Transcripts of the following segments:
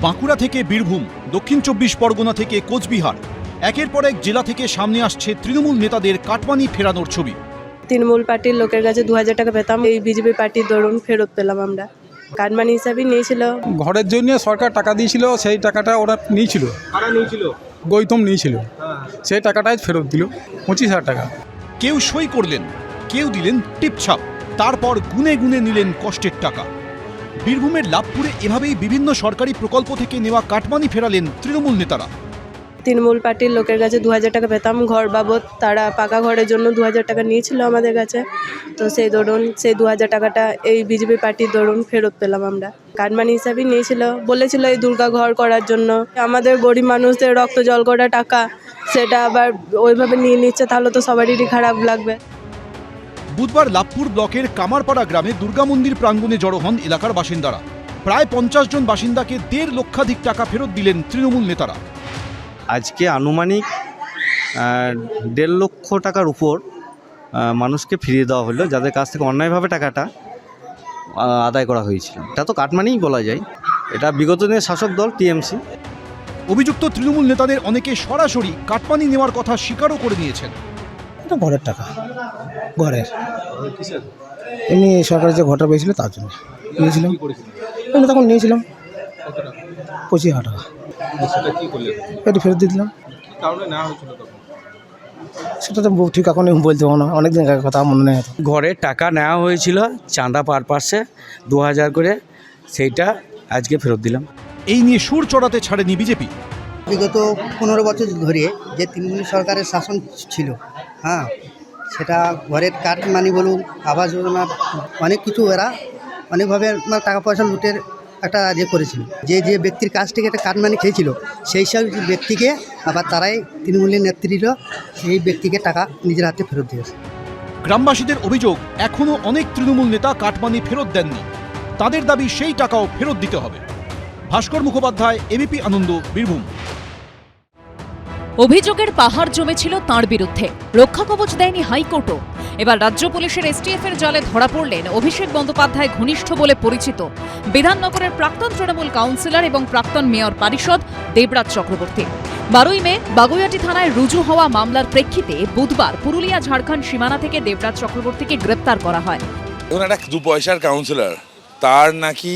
বাঁকুড়া থেকে বীরভূম, দক্ষিণ 24 পরগনা থেকে কোচবিহার, একের পর এক জেলা থেকে সামনে আসছে তৃণমূল নেতাদের কাটমানি ফেরানোর ছবি। তৃণমূল পার্টির লোকের কাছে 2000 টাকা পেতাম, এই বিজেপি পার্টির দরুন ফেরত পেলাম আমরা। কাটমানি হিসাবে নিয়েছিল। ঘরের জন্য সরকার টাকা দিয়েছিল, সেই টাকাটা ওরা নিয়েছিল। কারা নিয়েছিল? গৌতম নিয়েছিল, সেই টাকাটাই ফেরত দিল 25,000 টাকা। কেউ সই করলেন, কেউ দিলেন টিপছাপ, তারপর গুনে গুনে নিলেন কষ্টের টাকা। বীরভূমের লাভপুরে এভাবেই বিভিন্ন সরকারি প্রকল্প থেকে নেওয়া কাটমানি ফেরালেন তৃণমূল নেতারা। তৃণমূল পার্টির লোকের কাছে 2000 টাকা পেতাম ঘর বাবদ, তারা পাকা ঘরের জন্য 2000 টাকা নিয়েছিল আমাদের কাছে। তো সেই দরুন সেই 2000 টাকাটা এই বিজেপি পার্টির দরুন ফেরত পেলাম আমরা। কাটমানি হিসাবেই নিয়েছিল, বলেছিল এই দুর্গা ঘর করার জন্য। আমাদের গরিব মানুষদের রক্ত জল করা টাকা, সেটা আবার ওইভাবে নিয়ে নিচ্ছে, তাহলে তো সবারই খারাপ লাগবে। বুধবার লাভপুর ব্লকের কামারপাড়া গ্রামে দুর্গা মন্দির প্রাঙ্গণে জড়ো হন এলাকার বাসিন্দারা। প্রায় 50 জন বাসিন্দাকে 1.5 লক্ষাধিক টাকা ফেরত দিলেন তৃণমূল নেতারা। আজকে আনুমানিক 1.5 লক্ষ টাকার উপর মানুষকে ফিরিয়ে দেওয়া হলো, যাদের কাছ থেকে অন্যায়ভাবে টাকাটা আদায় করা হয়েছিল। এটা তো কাটমানিই বলা যায়। এটা বিগত দিনের শাসক দল টিএমসি। অভিযুক্ত তৃণমূল নেতাদের অনেকে সরাসরি কাটমানি নেওয়ার কথা স্বীকারও করে নিয়েছেন। এটা ঘরের টাকা, ঘরের এমনি সরকারের যে ঘরটা পেয়েছিল তার জন্য নিয়েছিলাম। এমনি তখন নিয়েছিলাম 25,000 টাকা, এটা ফেরত দিয়ে দিলাম। সেটা তো ঠিক এখন বলতে পারবো না, অনেকদিন আগের কথা, মনে নেই। ঘরের টাকা নেওয়া হয়েছিল চাঁদা পারপাসে 2000 করে, সেইটা আজকে ফেরত দিলাম। এই নিয়ে সুর চড়াতে ছাড়েনি বিজেপি। বিগত 15 বছর ধরে যে তৃণমূল সরকারের শাসন ছিল, সেটা ঘরের কাটমানি বলুন, আবাস যোজনার অনেক কিছু এরা অনেকভাবে টাকা পয়সা লুটের একটা করেছিল। যে যে ব্যক্তির কাছ থেকে একটা কাটমানি খেয়েছিল, সেই সব ব্যক্তিকে আবার তারাই তৃণমূলের নেতৃত্ব সেই ব্যক্তিকে টাকা নিজের হাতে ফেরত দিয়েছে। গ্রামবাসীদের অভিযোগ, এখনও অনেক তৃণমূল নেতা কাটমানি ফেরত দেননি। তাদের দাবি সেই টাকাও ফেরত দিতে হবে। ভাস্কর মুখোপাধ্যায়, এবিপি আনন্দ, বীরভূম। অভিযোগের পাহাড় জমেছিল তাঁর বিরুদ্ধে, রক্ষা কবচ দেয়নি হাইকোর্টও। এবার রাজ্য পুলিশের এসটিএফ এর জালে ধরা পড়লেন অভিষেক বন্দ্যোপাধ্যায় ঘনিষ্ঠ বলে পরিচিত বিধাননগরের প্রাক্তন তৃণমূল কাউন্সিলর এবং প্রাক্তন মেয়র পারিষদ দেবরাজ চক্রবর্তী। 12 মে বাগুইআটি থানায় রুজু হওয়া মামলার প্রেক্ষিতে বুধবার পুরুলিয়া ঝাড়খণ্ড সীমানা থেকে দেবরাজ চক্রবর্তীকে গ্রেপ্তার করা হয়। একটা 2 পয়সার কাউন্সিলর, তার নাকি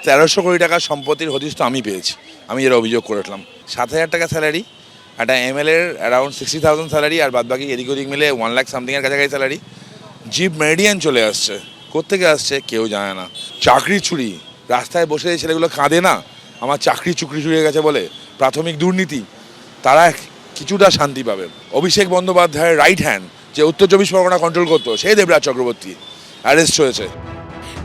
1300 কোটি টাকার সম্পত্তির হদিশ তো আমি পেয়েছি। আমি এর অভিযোগ করেছিলাম। 7,000 টাকা স্যালারি, একটা এমএলএর অ্যারাউন্ড 60,000 স্যালারি, আর বাদবাকি এদিক ওদিক মিলে 1 লাখ সামথিংয়ের কাছাকাছি স্যালারি। জিপ মেরিডিয়ান চলে আসছে, কোত্থেকে আসছে কেউ জানে না। চাকরি চুরি, রাস্তায় বসে এই ছেলেগুলো কাঁদে না আমার চাকরি চুরি হয়ে গেছে বলে, প্রাথমিক দুর্নীতি, তারা কিছুটা শান্তি পাবে। অভিষেক বন্দ্যোপাধ্যায়ের রাইট হ্যান্ড যে উত্তর 24 পরগনা কন্ট্রোল করতো, সেই দেবরাজ চক্রবর্তী অ্যারেস্ট হয়েছে।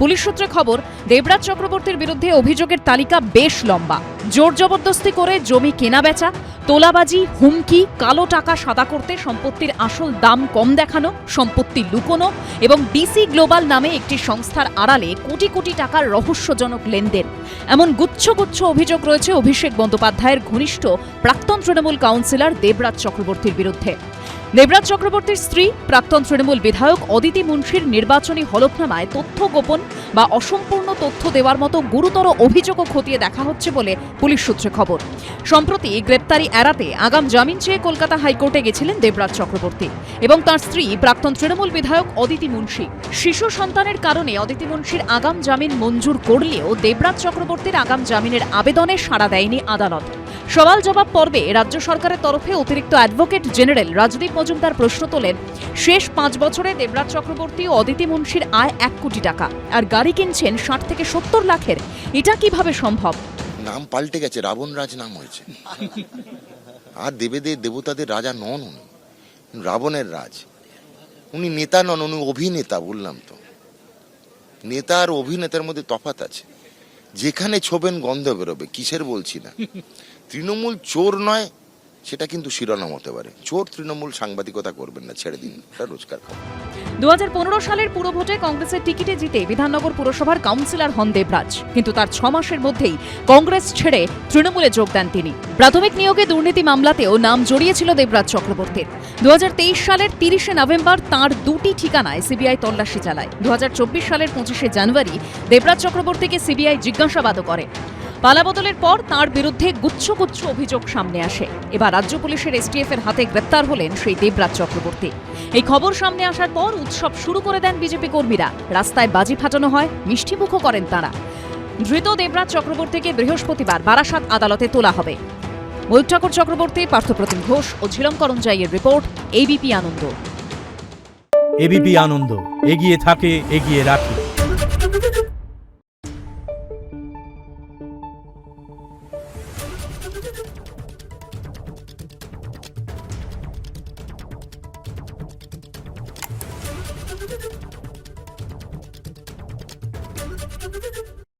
পুলিশ সূত্রে খবর, দেবরাজ চক্রবর্তীর বিরুদ্ধে অভিযোগের তালিকা বেশ লম্বা। জোর জবরদস্তি করে জমি কেনাবেচা, তোলাবাজি, হুমকি, কালো টাকা সাদা করতে সম্পত্তির আসল দাম কম দেখানো, সম্পত্তি লুকোনো এবং ডিসি গ্লোবাল নামে একটি সংস্থার আড়ালে কোটি কোটি টাকার রহস্যজনক লেনদেন, এমন গুচ্ছ গুচ্ছ অভিযোগ রয়েছে অভিষেক বন্দ্যোপাধ্যায়ের ঘনিষ্ঠ প্রাক্তন তৃণমূল কাউন্সিলর দেবরাজ চক্রবর্তীর বিরুদ্ধে। দেবরাজ চক্রবর্তীর স্ত্রী প্রাক্তন তৃণমূল বিধায়ক অদিতি মুন্সির নির্বাচনী হলফনামায় তথ্য গোপন বা অসম্পূর্ণ তথ্য দেওয়ার মতো গুরুতর অভিযোগও খতিয়ে দেখা হচ্ছে বলে পুলিশ সূত্রে খবর। সম্প্রতি গ্রেপ্তারি এড়াতে আগাম জামিন চেয়ে কলকাতা হাইকোর্টে গেছিলেন দেবরাজ চক্রবর্তী এবং তার স্ত্রী প্রাক্তন তৃণমূল বিধায়ক অদিতি মুন্সি। শিশু সন্তানের কারণে অদিতি মুন্সির আগাম জামিন মঞ্জুর করলেও দেবরাজ চক্রবর্তীর আগাম জামিনের আবেদনে সাড়া দেয়নি আদালত। সওয়াল জবাব পর্বে রাজ্য সরকারের তরফে অতিরিক্ত অ্যাডভোকেট জেনারেল রাজদীপ মজুমদার প্রশ্ন তোলেন, শেষ 5 বছরে দেবরাজ চক্রবর্তী ও অদিতি মুন্সির আয় 1 কোটি টাকা, আর গাড়ি কিনছেন 60 থেকে 70 লাখের, এটা কিভাবে সম্ভব? নাম পাল্টে গেছে, রাবণ রাজ নাম হয়েছে। আর দেবতাদের রাজা নন উনি, রাবণের রাজ। উনি নেতা নন, উনি অভিনেতা। বললাম তো, নেতা আর অভিনেতার মধ্যে তফাৎ আছে। যেখানে ছোবেন গন্ধ বেরোবে, কিসের বলছি না। তৃণমূল চোর নয়, সেটা কিন্তু শিরোনাম হতে পারে। চোর তৃণমূল সাংবাদিকতা করবেন না, ছেড়ে দিন, এটা রোজকার খবর। 2015 সালের পুরভোটে কংগ্রেসের টিকিটে জিতে বিধাননগর পুরসভার কাউন্সিলর হন দেবরাজ, কিন্তু তার 6 মাসের মধ্যেই কংগ্রেস ছেড়ে তৃণমূলে যোগ দেন তিনি। প্রাথমিক নিয়োগে দুর্নীতি মামলাতেও নাম জড়িয়েছিল দেবরাজ চক্রবর্তীর। 2023 সালের 30 নভেম্বর তাঁর 2টি ঠিকানায় সিবিআই তল্লাশি চালায়। 2024 সালের 25 জানুয়ারি দেবরাজ চক্রবর্তীকে সিবিআই জিজ্ঞাসাবাদও করে। পালাবদলের পর তার বিরুদ্ধে গুচ্ছ গুচ্ছ অভিযোগ সামনে আসে। এবার রাজ্য পুলিশের এসটিএফ এর হাতে গ্রেপ্তার হলেন সেই দেবরাজ চক্রবর্তী। এই খবর সামনে আসার পর উৎসব শুরু করে দেন বিজেপি কর্মীরা। রাস্তায় বাজি ফাটানো হয়, মিষ্টিমুখও করেন তারা। ধৃত দেবরাজ চক্রবর্তীকে বৃহস্পতিবার বারাসাত আদালতে তোলা হবে। ময়ূর ঠাকুর চক্রবর্তী, পার্থপ্রতিম ঘোষ ও ঝিলম করঞ্জাইয়ের রিপোর্ট, এবিপি আনন্দ। এবিপি আনন্দ, এগিয়ে থাকে, এগিয়ে রাখে।